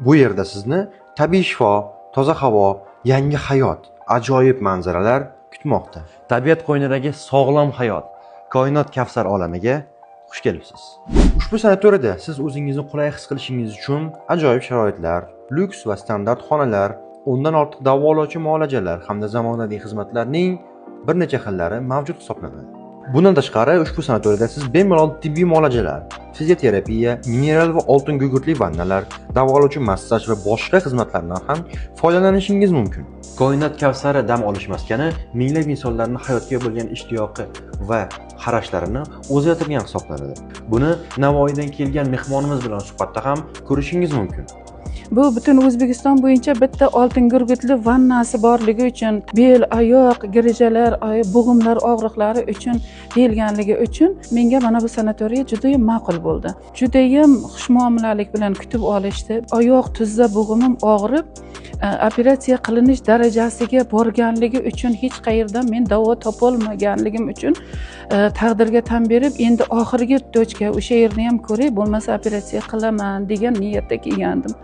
Bu yerda sizni tabiiy shifo, toza havo, yangi hayot, ajoyib manzaralar kutmoqda. Tabiat qo'ynidagi sog'lom hayot, koinot Kavsar olamiga xush kelibsiz. Ushbu sanatoriyada siz o'zingizni qulay his qilishingiz uchun ajoyib sharoitlar, lyuks va standart xonalar, o'ndan ortiq davolovchi muolajalar hamda zamonaviy xizmatlarning bir necha xillari mavjud hisoblanadi. Bundan tashqari, ushbu sanatoriyada siz bemalol tibbiy muolajalar, fizioterapiya, mineral va oltin gugurtli vannalar, davolovchi massaj va boshqa xizmatlardan ham foydalanishingiz mumkin. Koinot Kavsari dam olish maskani minglab insonlarning hayotga bo'lgan ishtiyoqi va qarashlarini o'zgartirgan hisoblanadi. Buni Navoiydan kelgan mehmonimiz bilan suhbatda ham ko'rishingiz mumkin. Bu butun O'zbekiston bo'yicha bitta oltin gurgutli vannasi borligi uchun, bel, oyoq, girjalar, bo'g'imlar og'riqlari uchun deyilganligi uchun menga mana bu sanatoriya juda ham ma'qul bo'ldi. Juda ham xushmuomalalik bilan kutib olishdi. Oyoq tuzza bo'g'imim og'rib, operatsiya qilinish darajasiga borganligi uchun hech qayerdan men davo topolmaganligim uchun taqdirga tan berib, endi oxirgi tochka o'sha yerni ham ko'ray, bo'lmasa operatsiya qilaman degan niyatda kelgandim.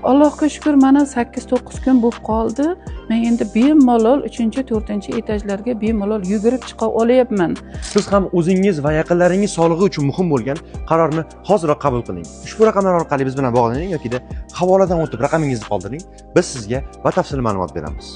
Allohga shukr, mana 8-9 kun bo'lib qoldi. Men endi bemalol 3-4 etajlarga bemalol yugurib chiqa olyapman. Siz ham o'zingiz va yaqinlaringiz sog'lig'i uchun muhim bo'lgan qarorni hoziroq qabul qiling. Ushbu raqamlar orqali biz bilan bog'laning yoki havoladan o'tib raqamingizni qoldiring. Biz sizga batafsil ma'lumot beramiz.